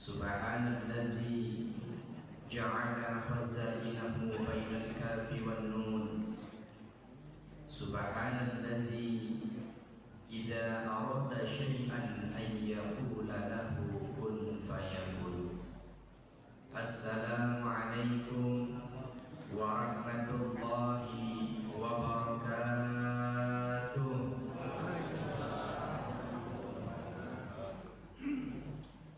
Subhanalladzi ja'ala khazainahu bainal kafi wan nun. Subhanalladzi idza arada syai'an an yaqula lahu kun fayakun. Assalamu alaikum warahmatullahi wabarakatuh.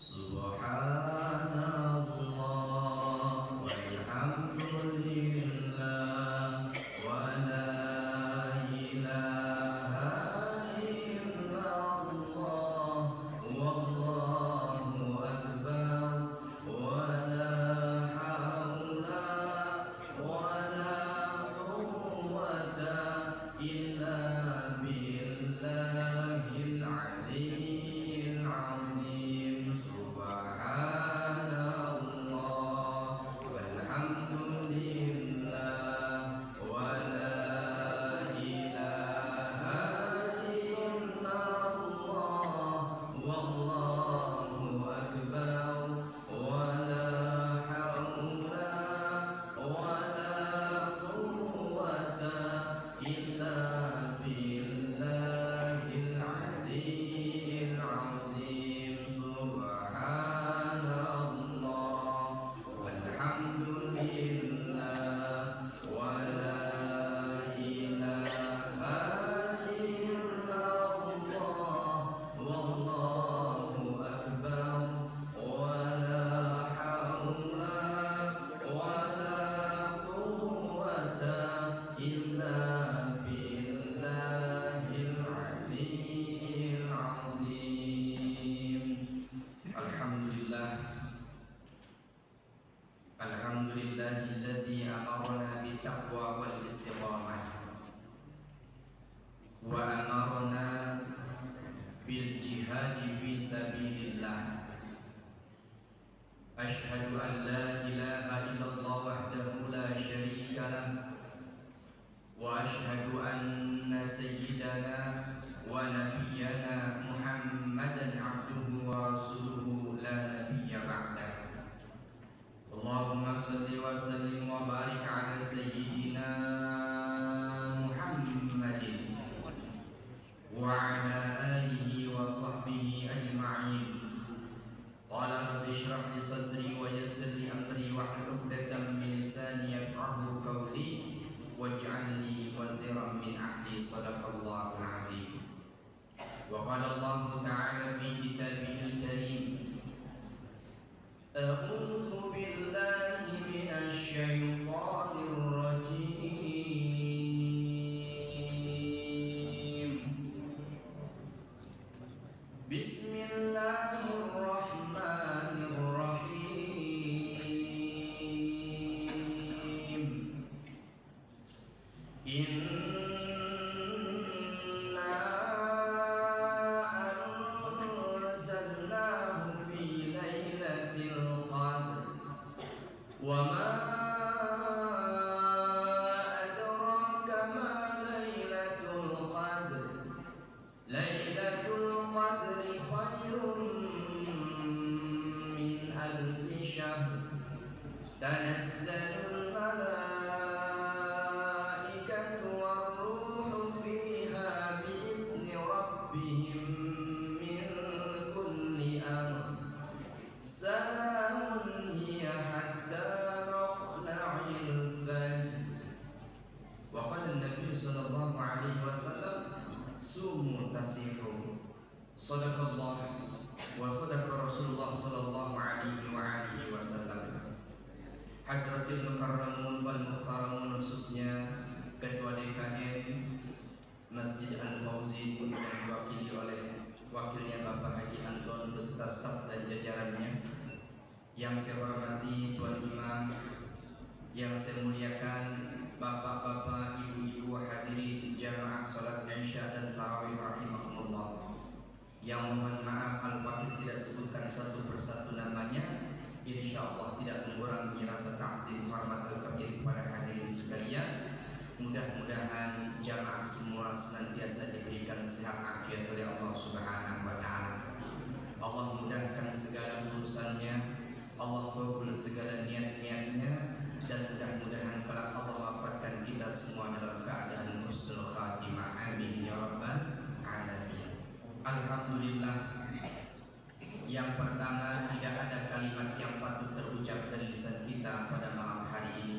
Subhanallah walhamdulillah wa la ilaha illallah wallahu akbar wa la haula wa la quwwata illa billahil aliyyil azim. Subhanallah walhamdulillah wa la ilaha illallah wallahu akbar wa la haula wa la quwwata illa billahil aliyyil azim. Subhanallah walhamdulillah wa la ilaha illallah wallahu akbar wa la haula wa la quwwata illa billahil aliyyil azim. Alhamdulillah, alhamdulillahilladzi amarna bittaqwa wal istiqamah wa amarna bil jihadi fi sabilillah. Ashhadu an la ilaha illallah wahdahu la syarika lah wa ashhadu anna sayyidana wa nabiyyana Muhammadan abduhu wa rasuluhu la nabiyya ba'dah. Allahumma salli wa sallim wa barik ala sayyidina Muhammadin wa ala alihi wa sahbihi ajma'in. Qala rabbi shrah li sadri wa yassir li amri wahlul 'uqdatam min lisani yafqahu qawli waj'al li waziran min ahli. Shadaqallahul 'azim. Wa qala Allah ta'ala fi kitabihil karim, a'udzu billahi minasy syaithanir rajim. Bismillahirrahmanirrahim. Inna anzalnahu fi lailatul qadr wa ma adraka ma lailatul qadr. Lailatul qadri khairun min alfi syahr. Tanazzalul malaikatu war-ruhu fiha bi'izni rabbihim min kulli amr. Salamun hiya hatta matla'il fajr. Wa qala an-nabiy sallallahu alaihi wasallam, sumu tasihu. Sadaqallah wa sadaqa Rasulullah sallallahu alaihi wa alihi wasallam. Hadratil mukarramun wal muhtaramun, khususnya Ketua DKM Masjid Al-Fauzi yang diwakili oleh wakilnya Bapak Haji Anton beserta staf dan jajarannya. Yang saya hormati Tuan Imam, yang saya muliakan bapak-bapak, ibu-ibu hadirin jamaah salat Isya dan tarawih rahimakumullah. Yang mohon maaf Al-Fatih tidak sebutkan satu persatu namanya, insyaallah tidak mengurangi rasa ta'zim hormat Al-Fakir kepada hadirin sekalian. Mudah-mudahan jamaah semua senantiasa diberikan sehat afiat oleh Allah Subhanahu wa taala. Allah mudahkan segala urusannya, Allah kabul segala niat-niatnya, dan mudah-mudahan kelak Allah wafatkan kita semua dalam keadaan husnul khatimah. Amin ya rabbal alamin. Alhamdulillah. Yang pertama, tidak ada kalimat yang patut terucap dari lisan kita pada malam hari ini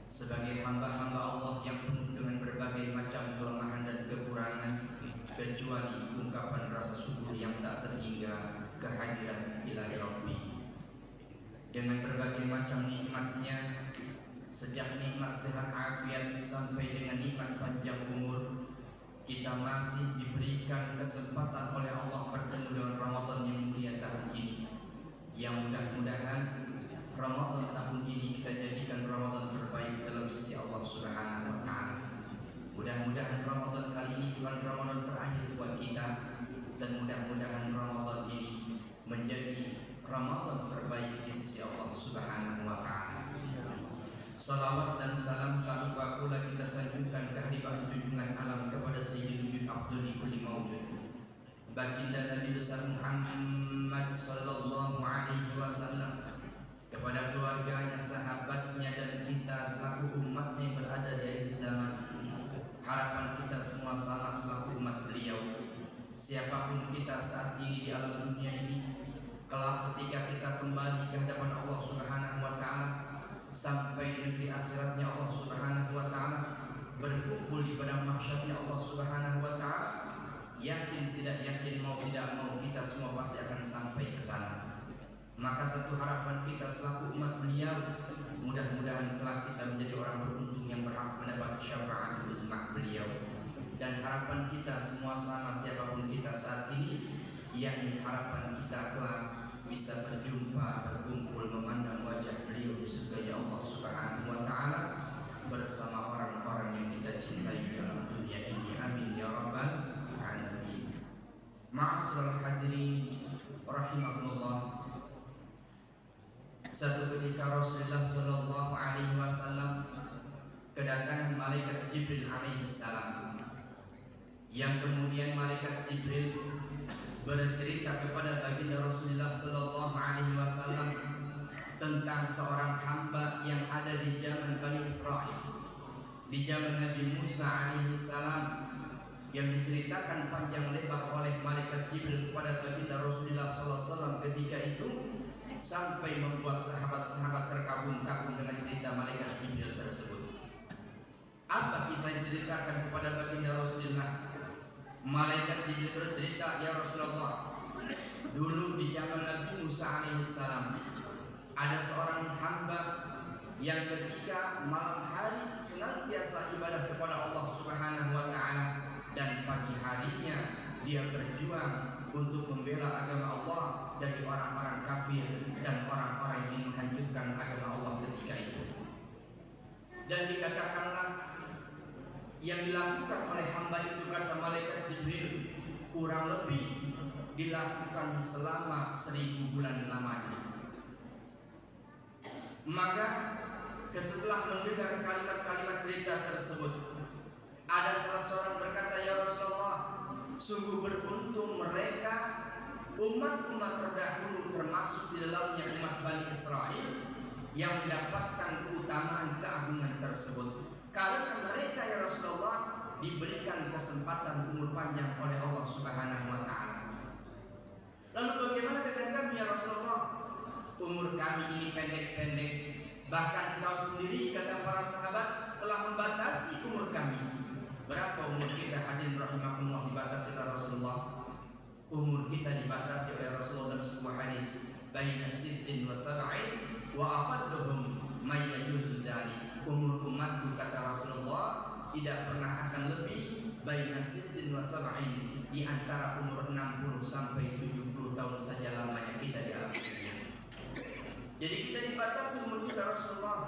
sebagai hamba-hamba Allah yang penuh dengan berbagai macam kelemahan dan kekurangan, kecuali ungkapan rasa syukur yang tak terhingga kehadiran Ilahi Rabbi. Dengan berbagai macam nikmatnya, sejak nikmat sehat afiat sampai dengan nikmat panjang umur, kita masih diberikan kesempatan oleh Allah bertemu dengan Ramadan yang mulia tahun ini. Yang mudah-mudahan Ramadan tahun ini kita jadikan Ramadan terbaik dalam sisi Allah Subhanahu wa ta'ala. Mudah-mudahan Ramadan kali ini bukan Ramadan terakhir buat kita, dan mudah-mudahan Ramadan ini menjadi Ramadan terbaik di sisi Allah Subhanahu wa ta'ala. Salawat dan salam tak lupa pula kita sanjungkan kehadiran junjungan alam kepada Sayyidul Wujud Abdul Kulli Mawjud, baginda Nabi besar Muhammad sallallahu alaihi wasallam, kepada keluarganya, sahabatnya, dan kita selaku umatnya yang berada di akhir zaman. Harapan kita semua sama selaku umat beliau. Siapapun kita saat ini di alam dunia ini, kelak ketika kita kembali ke hadapan Allah Subhanahu wa ta'ala, sampai di negeri akhiratnya Allah Subhanahu wa ta'ala, berkumpul di padang mahsyarnya Allah Subhanahu wa ta'ala, yakin tidak yakin, mau tidak mau, kita semua pasti akan sampai ke sana. Maka satu harapan kita selaku umat beliau, mudah-mudahan kelak kita menjadi orang beruntung yang berhak mendapat syafaat uzmah beliau. Dan harapan kita semua sama siapapun kita saat ini, yakni harapan kita kelak bisa berjumpa, berkumpul, memandang wajah beliau di surga Allah Subhanahu wa ta'ala bersama orang-orang yang kita cintai dalam dunia ini. Amin ya rabbal alamin. Ma'asyiral hadirin rahimakumullah. Satu ketika Rasulullah sallallahu alaihi wasallam kedatangan malaikat Jibril alaihi salam, yang kemudian malaikat Jibril bercerita kepada baginda Rasulullah sallallahu alaihi wasallam tentang seorang hamba yang ada di zaman Bani Israel, di zaman Nabi Musa alaihi salam, yang diceritakan panjang lebar oleh malaikat Jibril kepada baginda Rasulullah sallallahu alaihi wasallam ketika itu, sampai membuat sahabat-sahabat terkagum-kagum dengan cerita malaikat Jibril tersebut. Apa kisah yang diceritakan kepada baginda Rasulullah? Malaikat Jibril bercerita, ya Rasulullah, dulu di zaman Nabi Musa alaihissalam ada seorang hamba yang ketika malam hari senantiasa ibadah kepada Allah Subhanahu wa ta'ala, dan pagi harinya dia berjuang untuk membela agama Allah dari orang-orang kafir dan orang-orang yang menghancurkan agama Allah ketika itu. Dan dikatakanlah yang dilakukan oleh hamba itu, kata malaikat Jibril, kurang lebih dilakukan selama 1000 bulan lamanya. Maka setelah mendengar kalimat-kalimat cerita tersebut, ada salah seorang berkata, ya Rasulullah, sungguh beruntung mereka, umat-umat terdahulu termasuk di dalamnya umat Bani Israel, yang mendapatkan keutamaan keagungan tersebut, karena mereka, ya Rasulullah, diberikan kesempatan umur panjang oleh Allah Subhanahu wa ta'ala. Lalu bagaimana dengan kami, ya Rasulullah? Umur kami ini pendek-pendek, bahkan engkau sendiri, kata para sahabat, telah membatasi umur kami. Berapa umur kita, hadirin rahimakumullah, dibatasi oleh Rasulullah? Umur kita dibatasi oleh Rasulullah dalam sebuah hadis, baina sittin wa sab'in wa aqadduhum may yajuzu zalik. Umur umatku, kata Rasulullah, tidak pernah akan lebih baina sittin wa sab'in, di antara umur 60 sampai 70 tahun saja lamanya kita di alam dunia. Jadi kita dibatasi umur kita, Rasulullah.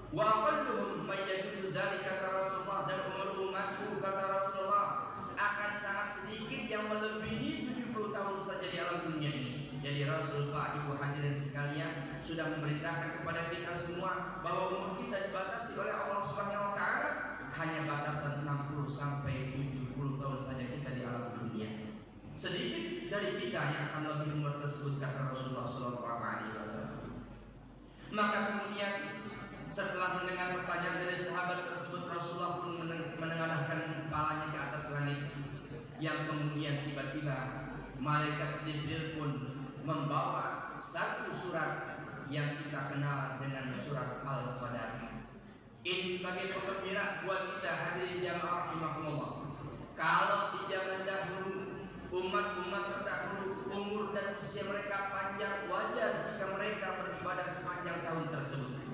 Wa aqalluhum may yajuzu zalik, kata Rasulullah, dan umur umatku, kata Rasulullah, akan sangat sedikit yang melebihi 70 tahun saja di alam dunia ini. Jadi Rasul, Pak, Ibu hadirin sekalian, sudah memberitakan kepada kita semua bahwa umur kita dibatasi oleh Allah Subhanahu wa ta'ala, hanya batasan 60 sampai 70 tahun saja kita di alam dunia. Sedikit dari kita yang akan lebih umur tersebut, kata Rasulullah SAW. Maka kemudian setelah mendengar pertanyaan dari sahabat tersebut, Rasulullah pun menengadahkan kepalanya ke atas langit. Yang kemudian tiba-tiba malaikat Jibril pun membawa satu surat yang kita kenal dengan surat Al-Qadar. Ini sebagai penggembira buat kita hadirin jamaah rahimakumullah. Kalau di zaman dahulu umat-umat terdahulu umur dan usia mereka panjang, wajar jika mereka beribadah sepanjang tahun tersebut.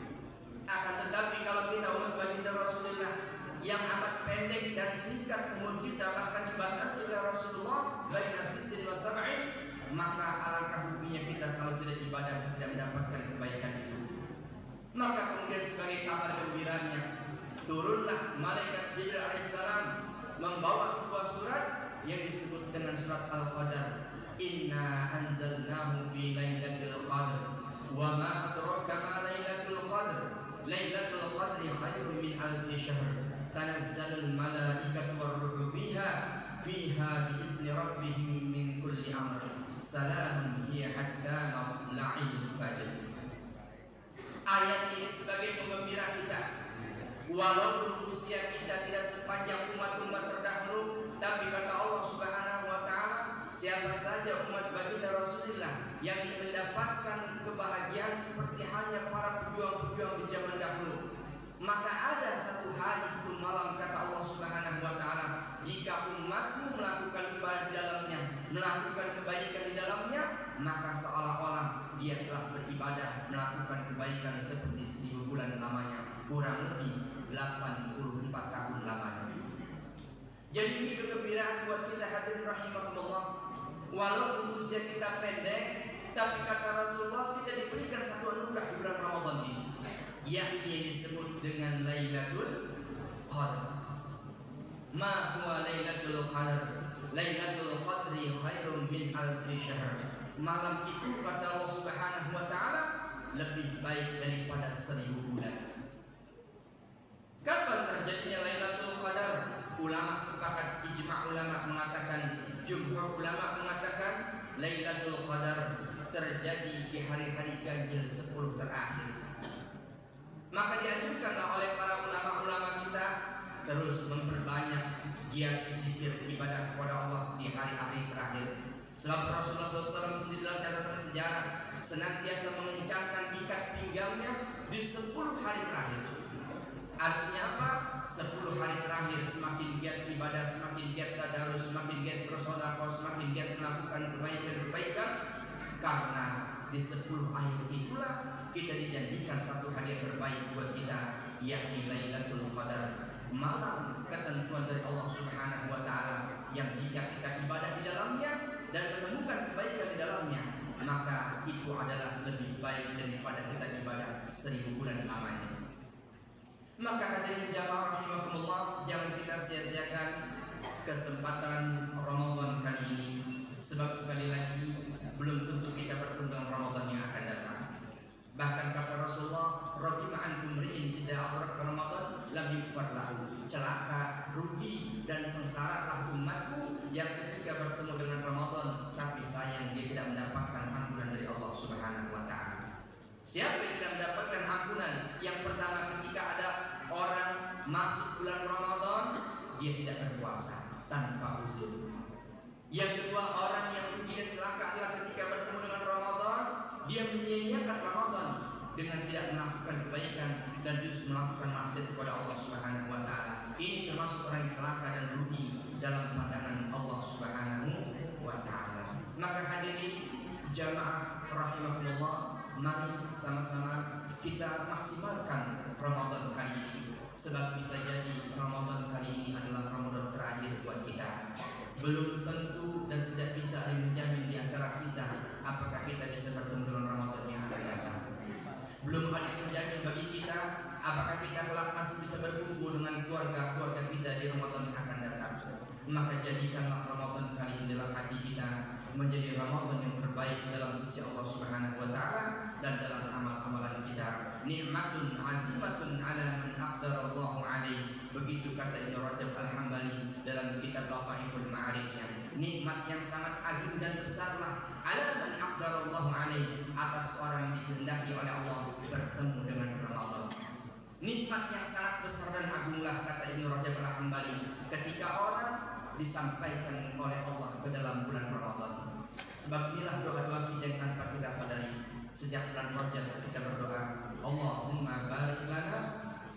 Akan tetapi kalau kita umat baginda Rasulullah yang amat pendek dan singkat umur kita, bahkan dibatasi oleh Rasulullah baina sittin wa sab'in, maka alangkah ruginya kita kalau tidak ibadah, tidak mendapatkan kebaikan itu. Maka kemudian sebagai kabar gembiranya, turunlah malaikat Jibril alaihissalam membawa sebuah surat yang disebut dengan surat Al-Qadar. Inna anzalnahu fi lailatul qadr wa ma adraka ma lailatul qadr. Lailatul qadri khairun min alfi syahr. Tanazzalul malaikatu warruhu fiha biidzni rabbihim min kulli amr. Salamun hiya hatta matla'il fajr. Ayat ini sebagai penggembira kita. Walaupun usia kita tidak sepanjang umat-umat terdahulu, tapi kata Allah Subhanahu wa taala, siapa saja umat baginda Rasulullah yang ingin mendapatkan kebahagiaan seperti halnya para pejuang-pejuang di zaman dahulu, maka ada satu hari satu malam, kata Allah Subhanahu wa taala, jika umatmu melakukan ibadah di dalamnya, melakukan kebaikan di dalamnya, maka seolah-olah dia telah beribadah melakukan kebaikan seperti 1000 bulan lamanya, kurang lebih 84 tahun lamanya. Jadi ini kegembiraan buat kita hadirin rahimakumullah. Walaupun usia kita pendek, tapi kata Rasulullah kita diberikan satu anugerah di bulan Ramadan ini, yakni disebut dengan Lailatul Qadar. Ma huwa Lailatul Qadar? Lailatul Qadri khairum min alfi syahr. Malam itu kata Allah Subhanahu wa taala lebih baik daripada 1000 bulan. Kapan terjadinya Lailatul Qadar? Ulama sepakat, ijma' ulama mengatakan, jumhur ulama mengatakan Lailatul Qadar terjadi di hari-hari ganjil 10 terakhir. Maka dianjurkanlah oleh para ulama-ulama kita terus memperbanyak giat zikir ibadah kepada Allah di hari-hari terakhir. Sebab Rasulullah SAW sendiri dalam catatan sejarah senantiasa mengencangkan ikat pinggangnya di 10 hari terakhir. Artinya apa? 10 hari terakhir semakin giat ibadah, semakin giat tadarus, semakin giat bersedekah, semakin giat melakukan kebaikan-kebaikan. Karena di 10 akhir itulah kita dijanjikan satu hari yang terbaik buat kita, yakni Lailatul Qadar, malam ketentuan dari Allah Subhanahu wa taala, yang jika kita ibadah di dalamnya dan menemukan kebaikan di dalamnya, maka itu adalah lebih baik daripada kita ibadah 1000 bulan lamanya. Maka hadirin jamaah rahimakumullah, jangan kita sia-siakan kesempatan Ramadan kali ini, sebab sekali lagi belum tentu kita bertemu dengan Ramadan yang akan datang. Bahkan kata Rasulullah, "Raqima ankum ri'in idza adraka Ramadan lam yukfar lahu." Celaka, rugi dan sengsaralah umatku yang ketika bertemu dengan Ramadan tapi sayang dia tidak mendapatkan ampunan dari Allah Subhanahu wa taala. Siapa yang tidak mendapatkan ampunan? Yang pertama, ketika ada orang masuk bulan Ramadan dia tidak berpuasa tanpa uzur. Yang kedua, orang yang rugi dan celaka adalah ketika bertemu dengan Ramadan dia menyia-nyiakan Ramadan dengan tidak melakukan kebaikan dan justru melakukan maksiat kepada Allah Subhanahu wa taala. Ini termasuk orang yang celaka dan rugi dalam pandangan Allah Subhanahu wa taala. Maka hadirin jamaah rahimakumullah, mari sama-sama kita maksimalkan Ramadan kali ini, sebab bisa jadi Ramadan kali ini adalah Ramadan terakhir buat kita. Belum tentu dan tidak bisa menjamin di antara kita apakah kita bisa bertemu dengan Ramadan yang akan datang. Belum ada menjamin bagi kita apakah kita kelak masih bisa berkumpul dengan keluarga-keluarga kita di Ramadan yang akan datang. Maka jadikanlah Ramadan kali ini dalam hati kita menjadi Ramadan yang terbaik dalam sisi Allah Subhanahu wa taala dan dalam amal-amalan kita. Nikmatun azimatun ala man aqdarallahu alaih. Begitu kata Ibnu Rajab Al-Hambali dalam kitab Lataiful Ma'arifnya. Nikmat yang sangat agung dan besarlah ala man aqdarallahu alaih, atas orang yang dikehendaki oleh Allah bertemu dengan Ramadan. Nikmat yang sangat besar dan agunglah kata Ibnu Rajab Al-Hambali ketika orang disampaikan oleh Allah ke dalam bulan Ramadan. Sebab inilah doa-doa kita yang tanpa kita sadari. Sejak bulan Rajab kita berdoa, Allahumma barik lana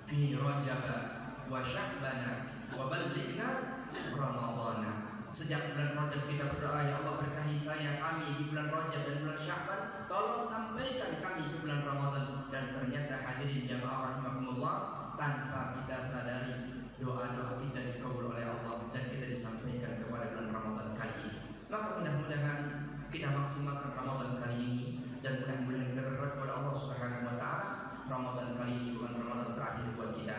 fi Rajab wa Sya'bana wa ballighna Ramadana. Sejak bulan Rajab kita berdoa, ya Allah berkahi saya kami di bulan Rajab dan bulan Sya'ban, tolong sampaikan kami ke bulan Ramadan. Dan ternyata hadirin jamaah rahimakumullah, tanpa kita sadari doa-doa kita dikabul oleh Allah dan kita disampaikan kepada bulan Ramadan kali ini. Maka mudah-mudahan kita maksimalkan Ramadan kali ini dan mudah-mudahan kita berharap kepada Allah Subhanahu wa taala Ramadan kali ini bukan Ramadan terakhir buat kita.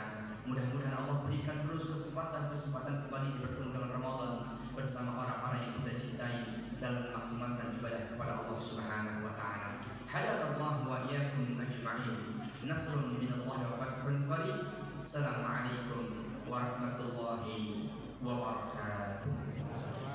Mudah-mudahan Allah berikan terus kesempatan kembali bertemu dengan Ramadan bersama orang-orang yang kita cintai dalam memaksimalkan ibadah kepada Allah Subhanahu wa taala. Halallahu wa iyyakum ajma'in. Nasrun minallahi wa fathun qarib. Assalamualaikum warahmatullahi wabarakatuh.